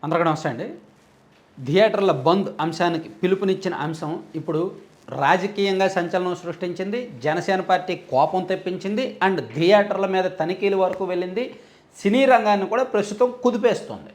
అందరికీ నమస్తే అండి. థియేటర్ల బంద్ అంశానికి పిలుపునిచ్చిన అంశం ఇప్పుడు రాజకీయంగా సంచలనం సృష్టించింది. జనసేన పార్టీ కోపం తెప్పించింది. అండ్ థియేటర్ల మీద తనిఖీల వరకు వెళ్ళింది. సినీ రంగాన్ని కూడా ప్రస్తుతం కుదిపేస్తుంది.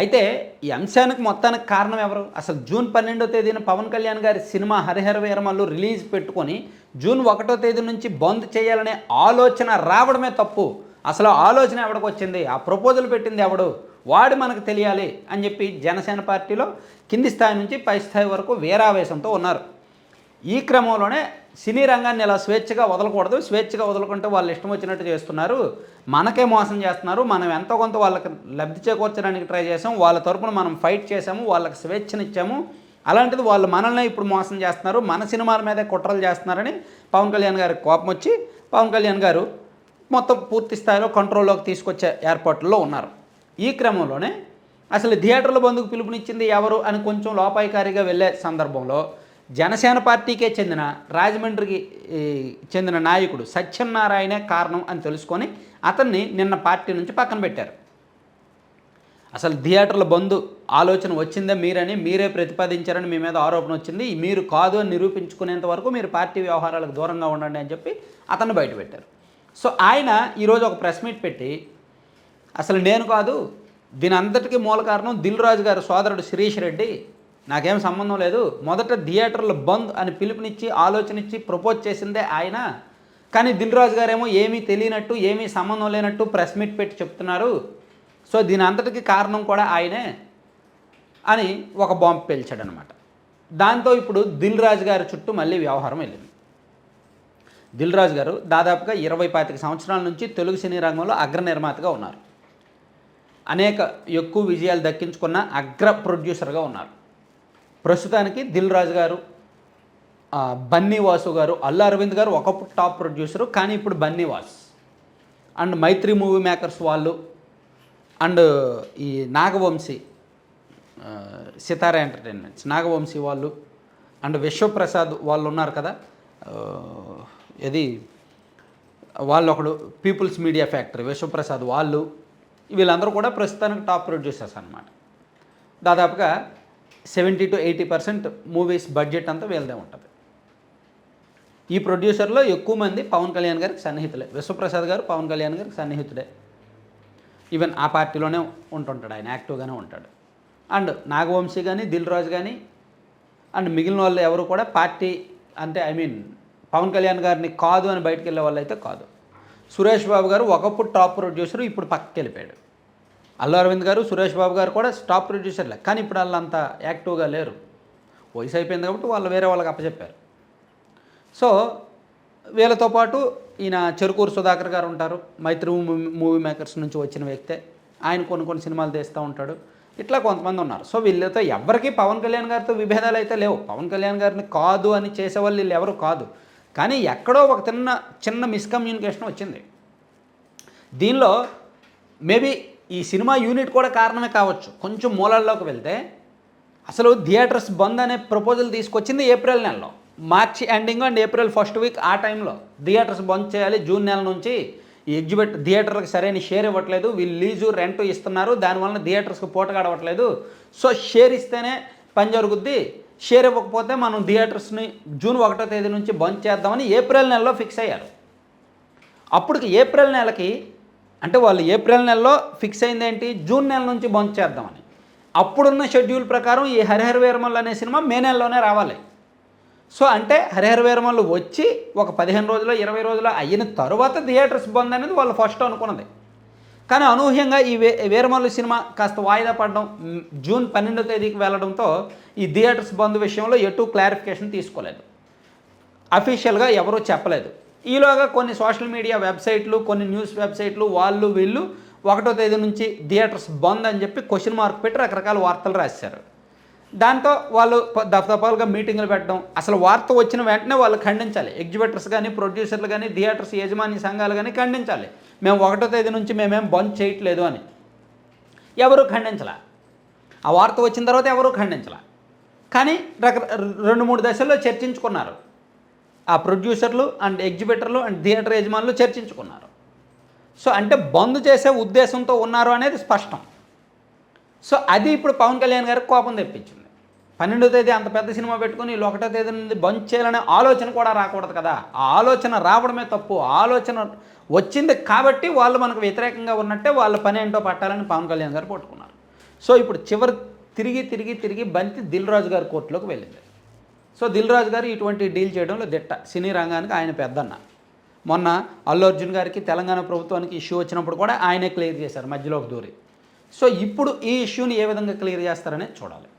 అయితే ఈ అంశానికి మొత్తానికి కారణం ఎవరు? అసలు జూన్ 12వ తేదీన పవన్ కళ్యాణ్ గారి సినిమా హరిహర వీరమల్లు రిలీజ్ పెట్టుకొని జూన్ 1వ తేదీ నుంచి బంద్ చేయాలనే ఆలోచన రావడమే తప్పు. అసలు ఆలోచన ఎవడికి వచ్చింది? ఆ ప్రపోజల్ పెట్టింది ఎవడు? వాడు మనకు తెలియాలి అని చెప్పి జనసేన పార్టీలో కింది స్థాయి నుంచి పై స్థాయి వరకు వీరావేశంతో ఉన్నారు. ఈ క్రమంలోనే సినీ రంగాన్ని ఇలా స్వేచ్ఛగా వదలకూడదు, స్వేచ్ఛగా వదలకుంటే వాళ్ళు ఇష్టం వచ్చినట్టు చేస్తున్నారు, మనకే మోసం చేస్తున్నారు, మనం ఎంతో కొంత వాళ్ళకి లబ్ధి చేకూర్చడానికి ట్రై చేసాం, వాళ్ళ తరపున మనం ఫైట్ చేసాము, వాళ్ళకి స్వేచ్ఛనిచ్చాము, అలాంటిది వాళ్ళు మనల్ని ఇప్పుడు మోసం చేస్తున్నారు, మన సినిమాల మీదే కుట్రలు చేస్తున్నారని పవన్ కళ్యాణ్ గారికి కోపం వచ్చి పవన్ కళ్యాణ్ గారు మొత్తం పూర్తి స్థాయిలో కంట్రోల్లోకి తీసుకొచ్చే ఏర్పాట్లలో ఉన్నారు. ఈ క్రమంలోనే అసలు థియేటర్ల బంధుకు పిలుపునిచ్చింది ఎవరు అని కొంచెం లోపాయికారిగా వెళ్ళే సందర్భంలో జనసేన పార్టీకే చెందిన రాజమండ్రికి చెందిన నాయకుడు సత్యనారాయణే కారణం అని తెలుసుకొని అతన్ని నిన్న పార్టీ నుంచి పక్కన పెట్టారు. అసలు థియేటర్ల బంద్ ఆలోచన వచ్చిందే మీరే ప్రతిపాదించారని మీ మీద ఆరోపణ వచ్చింది, మీరు కాదు అని నిరూపించుకునేంత వరకు మీరు పార్టీ వ్యవహారాలకు దూరంగా ఉండండి అని చెప్పి అతన్ని బయటపెట్టారు. సో ఆయన ఈరోజు ఒక ప్రెస్ మీట్ పెట్టి అసలు నేను కాదు, దీని అంతటికీ మూల కారణం దిల్ రాజు గారి సోదరుడు శిరీష్ రెడ్డి, నాకేం సంబంధం లేదు, మొదట థియేటర్ల బంద్ అని పిలుపునిచ్చి ఆలోచన ఇచ్చి ప్రపోజ్ చేసిందే ఆయన, కానీ దిల్ రాజు గారేమో ఏమీ తెలియనట్టు ఏమీ సంబంధం లేనట్టు ప్రెస్ మీట్ పెట్టి చెప్తున్నారు, సో దీని అంతటికీ కారణం కూడా ఆయనే అని ఒక బాంబు పేల్చాడనమాట. దాంతో ఇప్పుడు దిల్ రాజు గారి చుట్టూ మళ్ళీ వ్యవహారం వెళ్ళింది. దిల్ రాజు గారు దాదాపుగా 20-25 సంవత్సరాల నుంచి తెలుగు సినీ రంగంలో అగ్ర నిర్మాతగా ఉన్నారు. అనేక ఎక్కువ విజయాలు దక్కించుకున్న అగ్ర ప్రొడ్యూసర్గా ఉన్నారు. ప్రస్తుతానికి దిల్ రాజు గారు, బన్నీ వాసు గారు, అల్లు అరవింద్ గారు ఒకప్పుడు టాప్ ప్రొడ్యూసరు, కానీ ఇప్పుడు Bunny Vas and Mythri movie makers వాళ్ళు అండ్ ఈ నాగవంశీ సితారా ఎంటర్టైన్మెంట్స్ నాగవంశీ వాళ్ళు అండ్ విశ్వప్రసాద్ వాళ్ళు ఉన్నారు కదా, ఇది వాళ్ళు ఒకడు పీపుల్స్ మీడియా ఫ్యాక్టరీ విశ్వప్రసాద్ వాళ్ళు, వీళ్ళందరూ కూడా ప్రస్తుతానికి టాప్ ప్రొడ్యూసర్స్ అనమాట. దాదాపుగా 70 to 80% మూవీస్ బడ్జెట్ అంతా వీళ్ళదే ఉంటుంది. ఈ ప్రొడ్యూసర్లో ఎక్కువ మంది పవన్ కళ్యాణ్ గారికి సన్నిహితులే. విశ్వప్రసాద్ గారు పవన్ కళ్యాణ్ గారికి సన్నిహితుడే, ఈవెన్ ఆ పార్టీలోనే ఉంటుంటాడు, ఆయన యాక్టివ్గానే ఉంటాడు. అండ్ నాగవంశీ కానీ దిల్ రాజు కానీ అండ్ మిగిలిన వాళ్ళు ఎవరు కూడా పార్టీ అంటే పవన్ కళ్యాణ్ గారిని కాదు అని బయటకు వెళ్ళే వాళ్ళు అయితే కాదు. సురేష్ బాబు గారు ఒకప్పుడు టాప్ ప్రొడ్యూసర్, ఇప్పుడు పక్కకి వెళ్ళిపోయాడు. అల్లు అరవింద్ గారు, సురేష్ బాబు గారు కూడా టాప్ ప్రొడ్యూసర్లే, కానీ ఇప్పుడు వాళ్ళు అంత యాక్టివ్గా లేరు, వయసు అయిపోయింది కాబట్టి వాళ్ళు వేరే వాళ్ళకి అప్పచెప్పారు. సో వీళ్ళతో పాటు ఈయన చెరుకూరు సుధాకర్ గారు ఉంటారు, మైత్రి మూవీ మేకర్స్ నుంచి వచ్చిన వ్యక్తే, ఆయన కొన్ని సినిమాలు తీస్తూ ఉంటాడు, ఇట్లా కొంతమంది ఉన్నారు. సో వీళ్ళతో ఎవరికి పవన్ కళ్యాణ్ గారితో విభేదాలు అయితే లేవు. పవన్ కళ్యాణ్ గారిని కాదు అని చేసేవాళ్ళు వీళ్ళు ఎవరు కాదు, కానీ ఎక్కడో ఒక చిన్న మిస్కమ్యూనికేషన్ వచ్చింది. దీనిలో మేబీ ఈ సినిమా యూనిట్ కూడా కారణమే కావచ్చు. కొంచెం మూలాల్లోకి వెళ్తే అసలు థియేటర్స్ బంద్ అనే ప్రపోజల్ తీసుకొచ్చింది ఏప్రిల్ నెలలో, March ending and April first week. ఆ టైంలో థియేటర్స్ బంద్ చేయాలి, జూన్ నెల నుంచి ఈ థియేటర్కి సరైన షేర్ ఇవ్వట్లేదు, వీళ్ళు లీజు రెంట్ ఇస్తున్నారు, దానివల్ల థియేటర్స్కి పూట గడవట్లేదు, సో షేర్ ఇస్తేనే పని జరుగుద్ది, షేర్ ఇవ్వకపోతే మనం థియేటర్స్ని జూన్ 1వ తేదీ నుంచి బంద్ చేద్దామని ఏప్రిల్ నెలలో ఫిక్స్ అయ్యారు. అప్పటికి ఏప్రిల్ నెలకి అంటే వాళ్ళు ఏప్రిల్ నెలలో ఫిక్స్ అయింది ఏంటి, జూన్ నెల నుంచి బంద్ చేద్దామని. అప్పుడున్న షెడ్యూల్ ప్రకారం ఈ హరిహర వీరమల్లు అనే సినిమా మే నెలలోనే రావాలి. సో అంటే హరిహర వీరమల్లు వచ్చి ఒక 15 రోజులు 20 రోజులు అయిన తరువాత థియేటర్స్ బంద్ అనేది వాళ్ళు ఫస్ట్ అనుకున్నది. కానీ అనూహ్యంగా ఈ వీరమల్లు సినిమా కాస్త వాయిదా పడడం, జూన్ 12వ తేదీకి వెళ్ళడంతో ఈ థియేటర్స్ బంద్ విషయంలో ఎటు క్లారిఫికేషన్ తీసుకోలేదు, అఫీషియల్గా ఎవరూ చెప్పలేదు. ఈలోగా కొన్ని సోషల్ మీడియా వెబ్సైట్లు, కొన్ని న్యూస్ వెబ్సైట్లు వాళ్ళు వీళ్ళు 1వ తేదీ నుంచి థియేటర్స్ బంద్ అని చెప్పి క్వశ్చన్ మార్క్ పెట్టి రకరకాల వార్తలు రాశారు. దాంతో వాళ్ళు దఫదఫాలుగా మీటింగులు పెట్టడం, అసలు వార్త వచ్చిన వెంటనే వాళ్ళు ఖండించాలి, ఎగ్జిబిటర్స్ కానీ ప్రొడ్యూసర్లు కానీ థియేటర్స్ యజమాని సంఘాలు కానీ ఖండించాలి, మేము 1వ తేదీ నుంచి మేమేం బంద్ చేయట్లేదు అని. ఎవరు ఖండించలా, ఆ వార్త వచ్చిన తర్వాత ఎవరూ ఖండించలా. కానీ 2-3 దశల్లో చర్చించుకున్నారు, ఆ ప్రొడ్యూసర్లు అండ్ ఎగ్జిబిటర్లు అండ్ థియేటర్ యజమానులు చర్చించుకున్నారు. సో అంటే బంద్ చేసే ఉద్దేశంతో ఉన్నారు అనేది స్పష్టం. సో అది ఇప్పుడు పవన్ కళ్యాణ్ గారికి కోపం తెప్పించింది. 12వ తేదీ అంత పెద్ద సినిమా పెట్టుకుని వీళ్ళు 1వ తేదీ నుండి బంద్ చేయాలనే ఆలోచన కూడా రాకూడదు కదా. ఆ ఆలోచన రావడమే తప్పు. ఆలోచన వచ్చింది కాబట్టి వాళ్ళు మనకు వ్యతిరేకంగా ఉన్నట్టే వాళ్ళ పని ఏంటో పట్టాలని పవన్ కళ్యాణ్ గారు పట్టుకున్నారు. సో ఇప్పుడు తిరిగి బంతి దిల్ రాజు గారి కోర్టులోకి వెళ్ళింది. సో దిల్ రాజు గారు ఇటువంటి డీల్ చేయడంలో దిట్ట. సినీ రంగానికి ఆయన పెద్దన్న. మొన్న అల్లు అర్జున్ గారికి తెలంగాణ ప్రభుత్వానికి ఇష్యూ వచ్చినప్పుడు కూడా ఆయనే క్లియర్ చేశారు మధ్యలోకి దూరి. సో ఇప్పుడు ఈ ఇష్యూని ఏ విధంగా క్లియర్ చేస్తారనే చూడాలి.